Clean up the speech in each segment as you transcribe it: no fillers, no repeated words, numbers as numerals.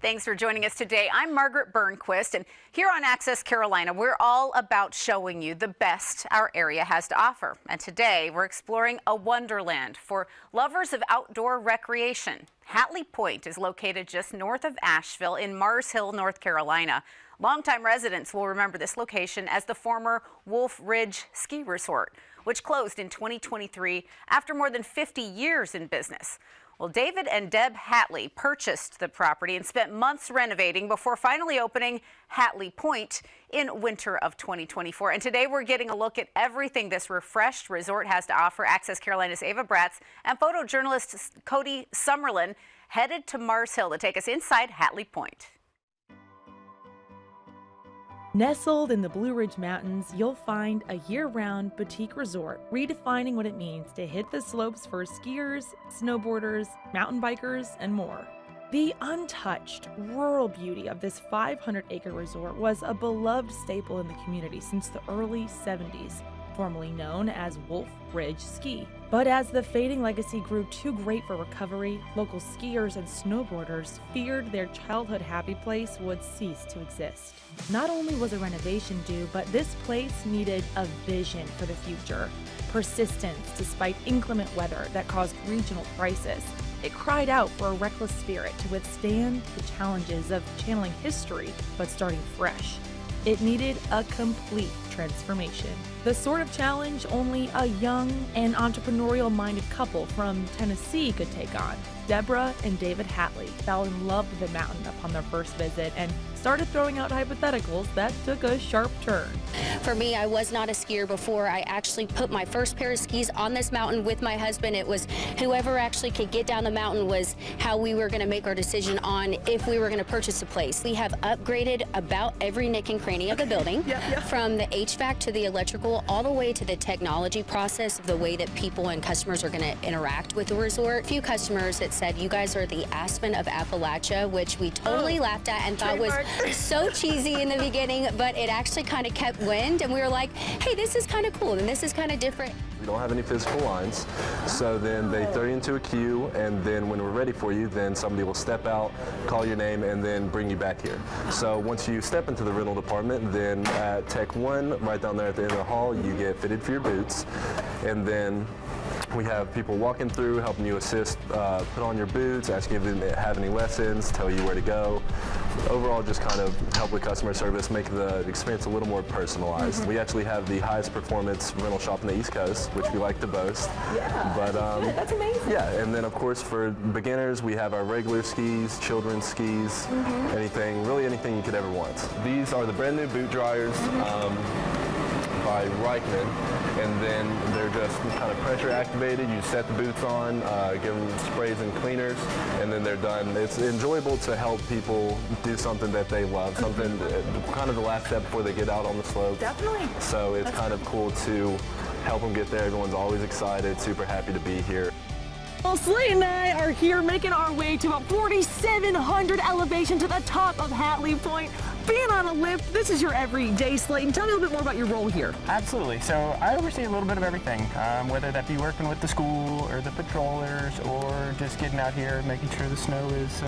Thanks for joining us today. I'm Margaret Burnquist, and here on Access Carolina, we're all about showing you the best our area has to offer. And today, we're exploring a wonderland for lovers of outdoor recreation. Hatley Pointe is located just north of Asheville in Mars Hill, North Carolina. Longtime residents will remember this location as the former Wolf Ridge Ski Resort, which closed in 2023 after more than 50 years in business. Well, David and Deb Hatley purchased the property and spent months renovating before finally opening Hatley Pointe in winter of 2024. And today we're getting a look at everything this refreshed resort has to offer. Access Carolina's Ava Braatz and photojournalist Cody Summerlin headed to Mars Hill to take us inside Hatley Pointe. Nestled in the Blue Ridge Mountains, you'll find a year-round boutique resort, redefining what it means to hit the slopes for skiers, snowboarders, mountain bikers, and more. The untouched, rural beauty of this 500-acre resort was a beloved staple in the community since the early 70s, formerly known as Wolf Ridge Ski. But as the fading legacy grew too great for recovery, local skiers and snowboarders feared their childhood happy place would cease to exist. Not only was a renovation due, but this place needed a vision for the future. Persistence despite inclement weather that caused regional crisis. It cried out for a reckless spirit to withstand the challenges of channeling history, but starting fresh. It needed a complete transformation. The sort of challenge only a young and entrepreneurial-minded couple from Tennessee could take on. Deborah and David Hatley fell in love with the mountain upon their first visit and started throwing out hypotheticals that took a sharp turn. For me, I was not a skier before. I actually put my first pair of skis on this mountain with my husband. It was whoever actually could get down the mountain was how we were going to make our decision on if we were going to purchase a place. We have upgraded about every nick and cranny of the building, from the HVAC to the electrical, all the way to the technology process of the way that people and customers are going to interact with the resort. A few customers that said, "You guys are the Aspen of Appalachia," which we totally laughed at and thought was so cheesy in the beginning, but it actually kind of kept wind, and we were like, hey, this is kind of cool, and this is kind of different. We don't have any physical lines, so then they throw you into a queue, and then when we're ready for you, then somebody will step out, call your name, and then bring you back here. So once you step into the rental department, then at Tech 1, right down there at the end of the hall, you get fitted for your boots, and then we have people walking through, helping you assist, put on your boots, ask you if you have any lessons, tell you where to go. Overall, just kind of help with customer service, make the experience a little more personalized. We actually have the highest performance rental shop in the East Coast, which we like to boast. Yeah, but that's amazing. Yeah, and then of course for beginners, we have our regular skis, children's skis, really anything you could ever want. These are the brand new boot dryers. By Reichman, and then they're just kind of pressure activated. You set the boots on, give them sprays and cleaners, and then they're done. It's enjoyable to help people do something that they love, something kind of the last step before they get out on the slopes. Definitely. So it's kind of cool to help them get there. Everyone's always excited, super happy to be here. Well, Slade and I are here making our way to about 4,700 elevation to the top of Hatley Pointe. Being on a lift, this is your everyday, Slayton. Tell me a little bit more about your role here. Absolutely. So I oversee a little bit of everything, whether that be working with the school or the patrollers or just getting out here making sure the snow is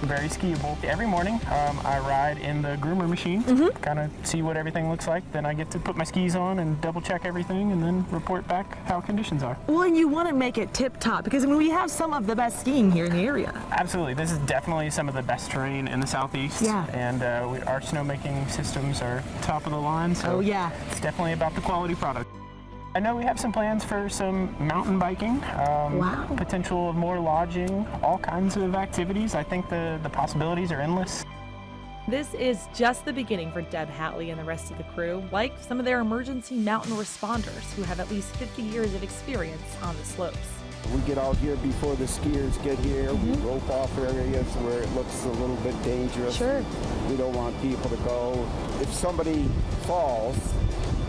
very skiable. Every morning I ride in the groomer machine, kind of see what everything looks like. Then I get to put my skis on and double check everything and then report back how conditions are. Well, and you want to make it tip top because I mean, we have some of the best skiing here in the area. Absolutely. This is definitely some of the best terrain in the Southeast. Yeah. And our snowmaking systems are top of the line, so it's definitely about the quality product. I know we have some plans for some mountain biking, potential of more lodging, all kinds of activities. I think the possibilities are endless. This is just the beginning for Deb Hatley and the rest of the crew, like some of their emergency mountain responders who have at least 50 years of experience on the slopes. We get out here before the skiers get here. We rope off areas where it looks a little bit dangerous. Sure. We don't want people to go. If somebody falls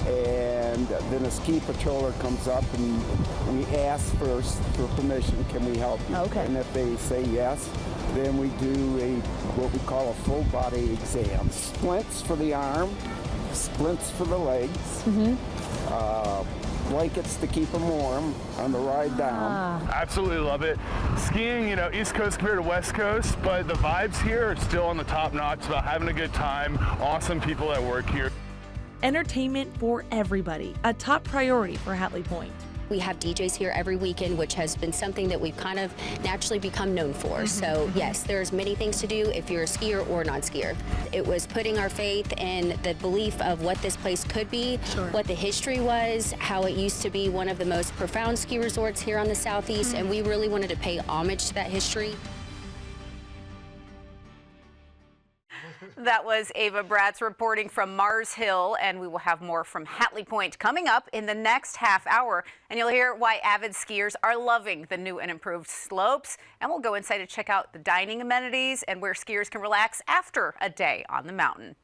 and then a ski patroller comes up and we ask first for permission, can we help you? Okay. And if they say yes, then we do what we call a full body exam. Splints for the arm, splints for the legs, blankets to keep them warm on the ride down. Absolutely love it. Skiing, East Coast compared to West Coast, but the vibes here are still on the top notch about having a good time. Awesome people that work here. Entertainment for everybody, a top priority for Hatley Pointe. We have DJs here every weekend, which has been something that we've kind of naturally become known for. So yes, there's many things to do if you're a skier or non-skier. It was putting our faith in the belief of what this place could be, what the history was, how it used to be one of the most profound ski resorts here on the Southeast, and we really wanted to pay homage to that history. That was Ava Braatz reporting from Mars Hill, and we will have more from Hatley Pointe coming up in the next half hour. And you'll hear why avid skiers are loving the new and improved slopes. And we'll go inside to check out the dining amenities and where skiers can relax after a day on the mountain.